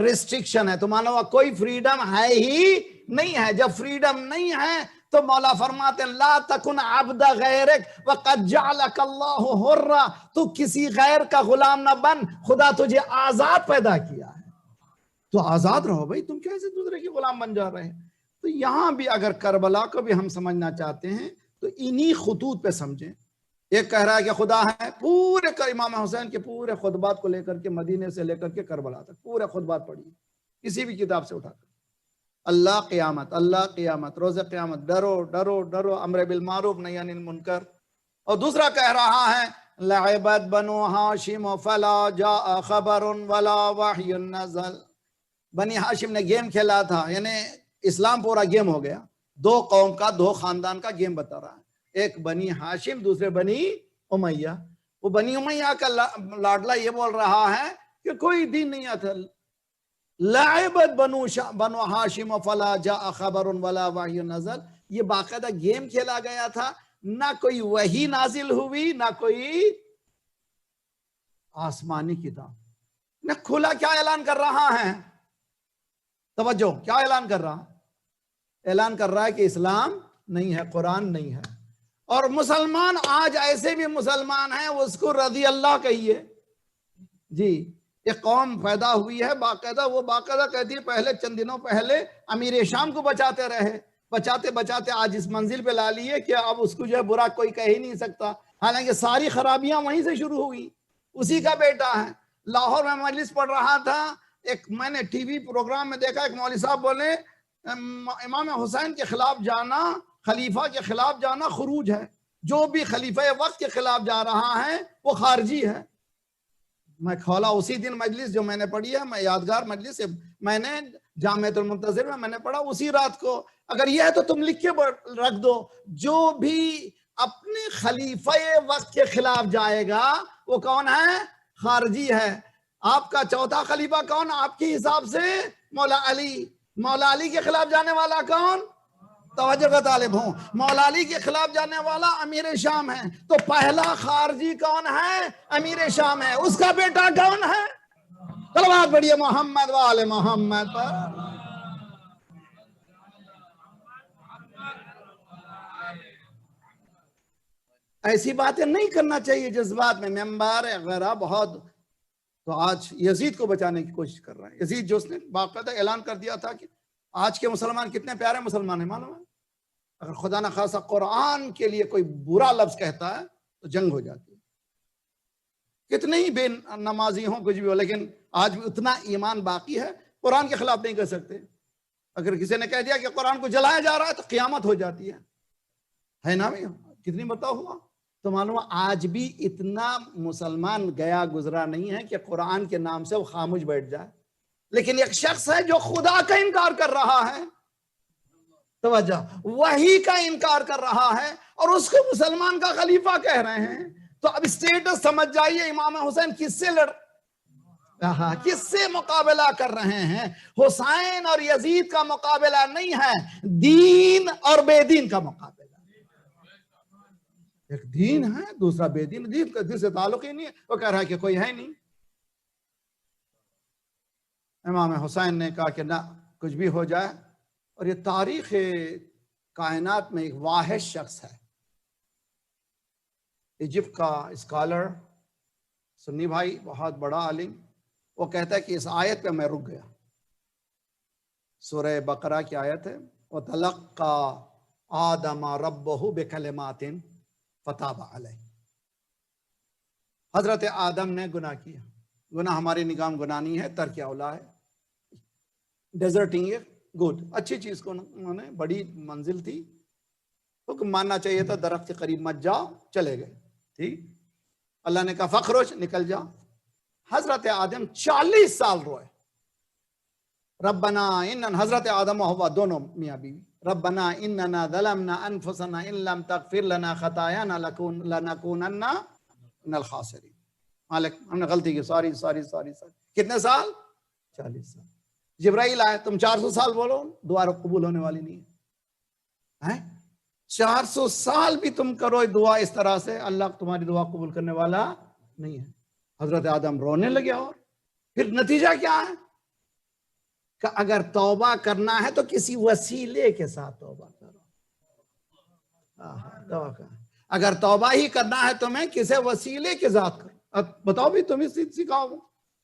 ریسٹرکشن ہے، تو مانو کوئی فریڈم ہے ہی نہیں ہے، جب فریڈم نہیں ہے تو مولا فرماتے ہیں لا تکن عبد غیرک وقد جعلک اللہ حرا، تو کسی غیر کا غلام نہ بن، خدا تجھے آزاد پیدا کیا ہے، تو آزاد رہو بھائی، تم کیسے دوسرے کے غلام بن جا رہے ہیں؟ تو یہاں بھی اگر کربلا کو بھی ہم سمجھنا چاہتے ہیں تو انہی خطوط پہ سمجھیں۔ ایک کہہ رہا ہے کہ خدا ہے، پورے امام حسین کے پورے خطبات کو لے کر کے مدینے سے لے کر کے کربلا تک پورے خطبات پڑھیے، کسی بھی کتاب سے اٹھا کر، اللہ قیامت، اللہ قیامت، روز قیامت، ڈرو ڈرو ڈرو، امر بالمعروف نہی عن المنکر۔ اور دوسرا کہہ رہا ہے لعبت بنو ہاشم فلا جاء خبر ولا وحی نزل، بنی ہاشم نے گیم کھیلا تھا، یعنی اسلام پورا گیم ہو گیا، دو قوم کا، دو خاندان کا گیم بتا رہا ہے، ایک بنی ہاشم، دوسرے بنی امیہ۔ وہ بنی امیہ کا لاڈلا یہ بول رہا ہے کہ کوئی دین نہیں آتا، لعبت بنو ہاشم فلا جاء خبر ولا وحی نزل، یہ باقاعدہ گیم کھیلا گیا تھا، نہ کوئی وحی نازل ہوئی، نہ کوئی آسمانی کتاب، نہ کھلا کیا اعلان کر رہا ہے، توجہ، کیا اعلان کر رہا ہے؟ اعلان کر رہا ہے کہ اسلام نہیں ہے، قرآن نہیں ہے، اور مسلمان آج ایسے بھی مسلمان ہیں، اس کو رضی اللہ کہیے، جی ایک قوم پیدا ہوئی ہے باقاعدہ، وہ باقاعدہ کہتی ہے پہلے چند دنوں پہلے امیر شام کو بچاتے رہے، بچاتے بچاتے آج اس منزل پہ لا لیے کہ اب اس کو جو ہے برا کوئی کہہ ہی نہیں سکتا، حالانکہ ساری خرابیاں وہیں سے شروع ہوئی، اسی کا بیٹا ہے۔ لاہور میں مجلس پڑھ رہا تھا، ایک میں نے ٹی وی پروگرام میں دیکھا، ایک مولوی صاحب بولے امام حسین کے خلاف جانا، خلیفہ کے خلاف جانا خروج ہے، جو بھی خلیفہ وقت کے خلاف جا رہا ہے وہ خارجی ہے۔ میں کھولا اسی دن مجلس جو میں نے پڑھی ہے، میں یادگار مجلس سے میں نے جامعۃ المنتظر میں نے پڑھا اسی رات کو، اگر یہ ہے تو تم لکھ کے رکھ دو، جو بھی اپنے خلیفہ وقت کے خلاف جائے گا وہ کون ہے؟ خارجی ہے۔ آپ کا چوتھا خلیفہ کون؟ آپ کے حساب سے مولا علی، مولا علی کے خلاف جانے والا کون؟ توجہ کا طالب ہوں، مولا علی کے خلاف جانے والا امیر شام ہے، تو پہلا خارجی کون ہے؟ امیر شام ہے، اس کا بیٹا کون ہے؟ صلوات پڑھیے محمد و آل محمد پر۔ ایسی باتیں نہیں کرنا چاہیے جذبات میں، ممبر وغیرہ بہت، تو آج یزید کو بچانے کی کوشش کر رہا ہے، یزید جو اس نے باقاعدہ اعلان کر دیا تھا کہ آج کے مسلمان کتنے پیارے مسلمان ہیں معلوم ہے، اگر خدا نہ خاصہ قرآن کے لیے کوئی برا لفظ کہتا ہے تو جنگ ہو جاتی ہے، کتنے ہی بے نمازی ہوں کچھ بھی ہو، لیکن آج بھی اتنا ایمان باقی ہے، قرآن کے خلاف نہیں کر سکتے۔ اگر کسی نے کہہ دیا کہ قرآن کو جلایا جا رہا ہے تو قیامت ہو جاتی ہے نا بھائی، کتنی بتاؤ ہوا، تو معلوم آج بھی اتنا مسلمان گیا گزرا نہیں ہے کہ قرآن کے نام سے وہ خاموش بیٹھ جائے، لیکن ایک شخص ہے جو خدا کا انکار کر رہا ہے، توجہ، وہی کا انکار کر رہا ہے، اور اس کو مسلمان کا خلیفہ کہہ رہے ہیں، تو اب اسٹیٹس سمجھ جائیے امام حسین کس سے مقابلہ کر رہے ہیں؟ حسین اور یزید کا مقابلہ نہیں ہے، دین اور بے دین کا مقابلہ، ایک دین ہے دوسرا بے دین، دین کا دل سے تعلق ہی نہیں ہے، وہ کہہ رہا ہے کہ کوئی ہے نہیں۔ امام حسین نے کہا کہ نہ کچھ بھی ہو جائے، اور یہ تاریخ کائنات میں ایک واحد شخص ہے، ایجپٹ کا اسکالر، سنی بھائی، بہت بڑا عالم، وہ کہتا ہے کہ اس آیت پہ میں رک گیا، سورہ بقرہ کی آیت ہے، وَتَلَقَّى آدَمَ رَبَّهُ بِكَلِمَاتٍ، فتاب علیہ. حضرت آدم نے گناہ کیا. گناہ ہماری نگاہ میں گناہ نہیں ہے، ترک اولا ہے. ڈیزرٹنگ ہے گڈ، اچھی چیز کو انہوں نے، بڑی منزل تھی، حکم ماننا چاہیے تھا، درخت کے قریب مت جاؤ، چلے گئے. ٹھیک، اللہ نے کہا فخرج، نکل جاؤ. حضرت آدم 40 سال روئے. ربنا انن، حضرت آدم و حوا دونوں میاں بیوی، ربنا اننا ظلمنا انفسنا ان لم تغفر لنا خطايانا لنكونن من الخاسرین. مالک ہم نے غلطی کی، سوری سوری سوری سوری. کتنے سال؟ 40 سال. جبرائیل آئے، تم 400 سال بولو، دعا قبول ہونے والی نہیں ہے. 400 سال بھی تم کرو دعا اس طرح سے، اللہ تمہاری دعا قبول کرنے والا نہیں ہے. حضرت آدم رونے لگے. اور پھر نتیجہ کیا ہے کہ اگر توبہ کرنا ہے تو کسی وسیلے کے ساتھ توبہ کرو. اگر توبہ ہی کرنا ہے تمہیں کسی وسیلے کے ذات کرو. اب بتاؤ بھی، تم اس سکھاؤ.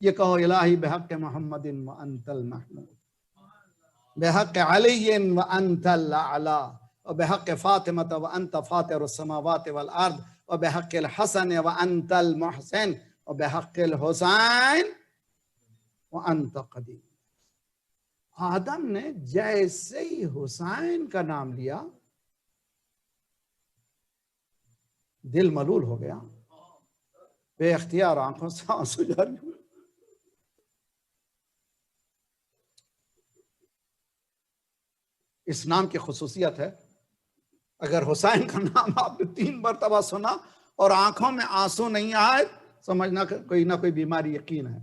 یہ کہو الہی بحق محمد وانت المحمود، بحق علی وانت الاعلی، وبحق فاطمة وانت فاطر السماوات والارض، وبحق الحسن وانت المحسن، وبحق الحسین وانت قدیر. آدم نے جیسے ہی حسین کا نام لیا دل ملول ہو گیا، بے اختیار آنکھوں سے آنسو جاری ہوئے. اس نام کی خصوصیت ہے، اگر حسین کا نام آپ نے 3 مرتبہ سنا اور آنکھوں میں آنسو نہیں آئے، سمجھنا کوئی نہ کوئی بیماری یقین ہے.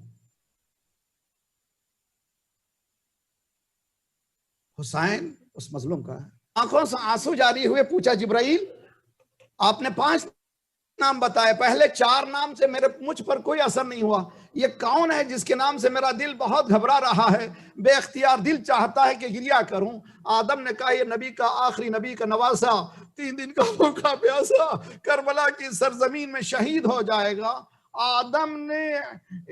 حسین اس مظلوم کا ہے. آنکھوں سے آنسو جاری ہوئے. پوچھا جبرائیل آپ نے 5 نام بتائے، پہلے 4 نام سے مجھ پر کوئی اثر نہیں ہوا، یہ کون ہے جس کے نام سے میرا دل بہت گھبرا رہا ہے، بے اختیار دل چاہتا ہے کہ گریہ کروں. آدم نے کہا یہ نبی کا، آخری نبی کا نواسا، 3 دن کا بھوکا پیاسا کربلا کی سرزمین میں شہید ہو جائے گا. آدم نے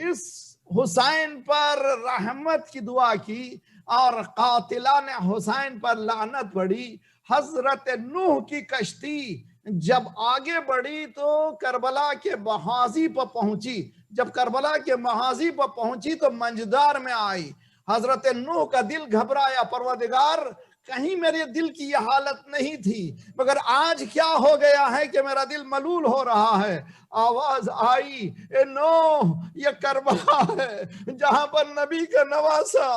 اس حسین پر رحمت کی دعا کی اور قاتلان حسین پر لعنت پڑی. حضرت نوح کی کشتی جب آگے بڑھی تو کربلا کے محاذی پر پہنچی. جب کربلا کے محاذی پر پہنچی تو منجدار میں آئی. حضرت نوح کا دل گھبرایا، پروردگار کہیں میرے دل کی یہ حالت نہیں تھی، مگر آج کیا ہو گیا ہے کہ میرا دل ملول ہو رہا ہے. آواز آئی اے نوح، یہ کربلا ہے جہاں پر نبی کا نواسا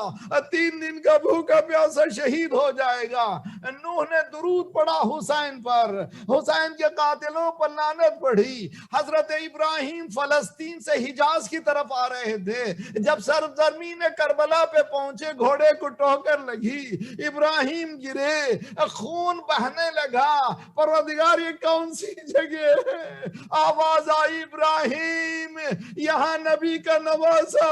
3 دن کا بھوکا پیاسا شہید ہو جائے گا. نوح نے درود پڑھا حسین پر، حسین کے قاتلوں پر لعنت پڑھی. حضرت ابراہیم فلسطین سے حجاز کی طرف آ رہے تھے، جب سرزمین کربلا پہ پہنچے گھوڑے کو ٹھوکر لگی، ابراہیم گرے، خون بہنے لگا. پروردگار یہ کون سی جگہ ہے؟ آواز آئی ابراہیم یہاں نبی کا نواسا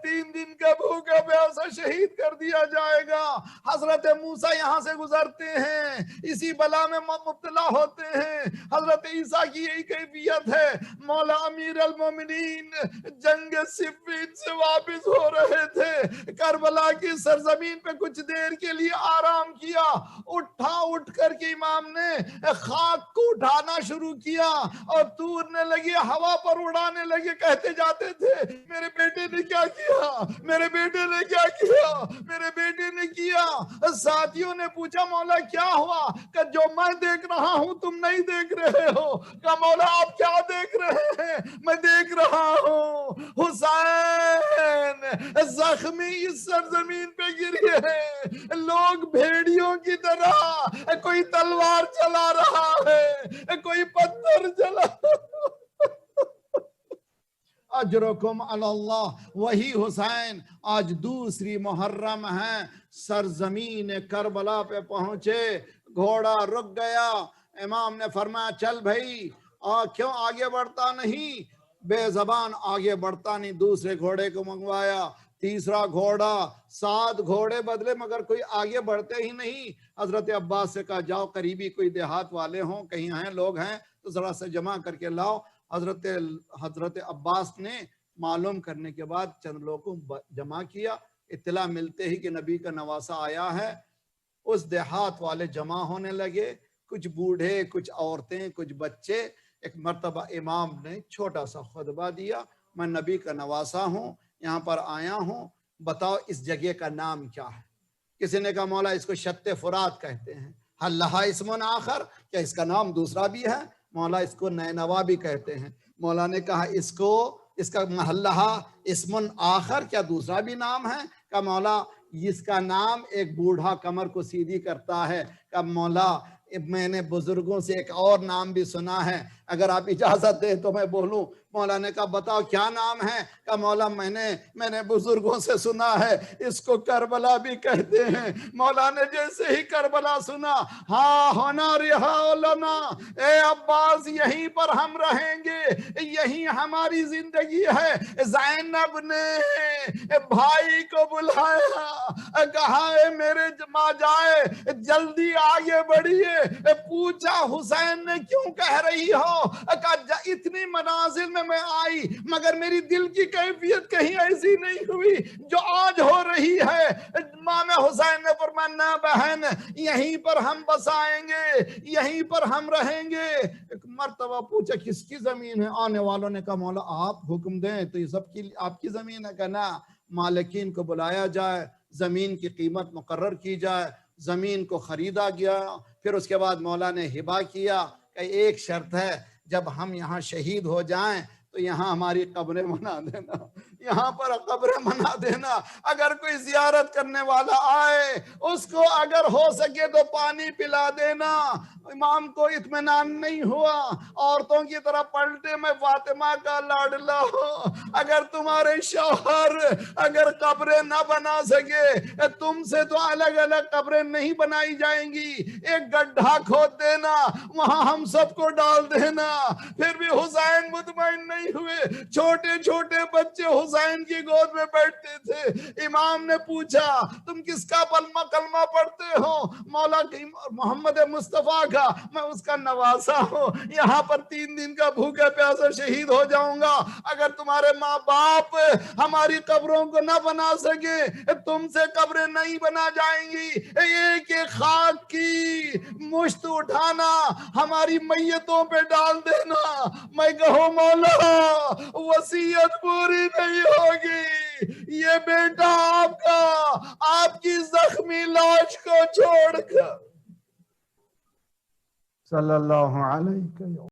3 دن کا بھوکا پیاسا شہید کر دیا جائے گا. حضرت موسیٰ یہاں سے گزرتے ہیں، اسی بلا میں مبتلا ہوتے ہیں. حضرت عیسیٰ کی یہی کیفیت ہے. مولا امیر المومنین جنگ صفین سے واپس ہو رہے تھے، کربلا کی سرزمین پہ کچھ دیر کے لیے آرام کیا. اٹھ کر کے امام نے خاک کو اٹھانا شروع کیا اور تورنے لگے، ہوا پر اڑانے لگے. کہتے جاتے تھے میرے بیٹے نے کیا کیا، میرے بیٹے نے کیا کیا، میرے بیٹے نے کیا. ساتھیوں نے پوچھا مولا کیا ہوا؟ کہ جو میں دیکھ رہا ہوں تم نہیں دیکھ رہے ہو. کہ مولا آپ کیا دیکھ رہے ہیں؟ میں دیکھ رہا ہوں حسین زخمی اس سرزمین پہ گرے ہیں، لوگ بھیڑیوں کی طرح، کوئی تلوار چلا رہا ہے، کوئی پتھر چلا. اجرکم علی اللہ. وہی حسین آج دوسری محرم ہے، سرزمین کربلا پہ پہنچے، گھوڑا رک گیا. امام نے فرمایا چل بھائی، کیوں آگے بڑھتا نہیں؟ بے زبان آگے بڑھتا نہیں. دوسرے گھوڑے کو منگوایا، تیسرا گھوڑا، 7 گھوڑے بدلے مگر کوئی آگے بڑھتے ہی نہیں. حضرت عباس سے کہا جاؤ قریبی کوئی دیہات والے ہوں، کہیں ہیں لوگ ہیں تو ذرا سے جمع کر کے لاؤ. حضرت عباس نے معلوم کرنے کے بعد چند لوگوں کو جمع کیا. اطلاع ملتے ہی کہ نبی کا نواسا آیا ہے. اس دیہات والے جمع ہونے لگے. کچھ بوڑھے، کچھ عورتیں، کچھ بچے. ایک مرتبہ امام نے چھوٹا سا خطبہ دیا، میں نبی کا نواسا ہوں، یہاں پر آیا ہوں، بتاؤ اس جگہ کا نام کیا ہے. کسی نے کہا مولا اس کو شط فرات کہتے ہیں. حل لہا اسم آخر، کیا اس کا نام دوسرا بھی ہے؟ مولا اس کو نینوا بھی کہتے ہیں. مولا نے کہا اس کا حل لہا اسم آخر، کیا دوسرا بھی نام ہے؟ کہ مولا اس کا نام ایک بوڑھا کمر کو سیدھی کرتا ہے. کہ مولا میں نے بزرگوں سے ایک اور نام بھی سنا ہے، اگر آپ اجازت دیں تو میں بولوں. مولا نے کہا بتاؤ کیا نام ہے؟ کہ مولا میں نے بزرگوں سے سنا ہے اس کو کربلا بھی کہتے ہیں. مولا نے جیسے ہی کربلا سنا، ہاں ہونا رہا لنا، اے عباس یہیں پر ہم رہیں گے، یہیں ہماری زندگی ہے. زینب نے بھائی کو بلایا، کہا اے میرے ماں جائے جلدی آگے بڑھیے. پوچھا حسین نے کیوں کہہ رہی ہو؟ کہا اتنی منازل میں آئی مگر میری دل کی کیفیت کہیں ایسی نہیں ہوئی جو آج ہو رہی ہے. امام حسین نے فرمایا نہ بہن، یہیں پر ہم بسائیں گے، یہیں پر ہم رہیں گے. ایک مرتبہ پوچھا کس کی زمین ہے؟ آنے والوں نے کہا مولا آپ حکم دیں تو یہ سب کی آپ کی زمین ہے. کہنا مالکین کو بلایا جائے، زمین کی قیمت مقرر کی جائے. زمین کو خریدا گیا. پھر اس کے بعد مولا نے ہبا کیا کہ ایک شرط ہے، جب ہم یہاں شہید ہو جائیں تو یہاں ہماری قبریں بنا دینا، یہاں پر قبریں بنا دینا. اگر کوئی زیارت کرنے والا آئے اس کو اگر ہو سکے تو پانی پلا دینا. امام کو اطمینان نہیں ہوا، عورتوں کی طرح پلٹے میں فاطمہ کا لاڈلا ہوں، اگر تمہارے شوہر اگر قبریں نہ بنا سکے تم سے تو الگ الگ قبریں نہیں بنائی جائیں گی، ایک گڈھا کھود دینا، وہاں ہم سب کو ڈال دینا. پھر بھی حسین مطمئن نہیں ہوئے. چھوٹے چھوٹے بچے حسین کی گود میں بیٹھتے تھے. امام نے پوچھا تم کس کا کلمہ پڑھتے ہو؟ مولا محمد مصطفیٰ کا. میں اس کا نواسا ہوں، یہاں پر 3 دن کا بھوکے پیاسے شہید ہو جاؤں گا. اگر تمہارے ماں باپ ہماری قبروں کو نہ بنا سکے تم سے قبریں نہیں بنا جائیں گی. ایک ایک خاک کی مشت اٹھانا، ہماری میتوں پہ ڈال دینا. میں کہوں مولا وصیت پوری نہیں ہوگی، یہ بیٹا آپ کا آپ کی زخمی لاش کو چھوڑ کر صلی اللہ علیہ وسلم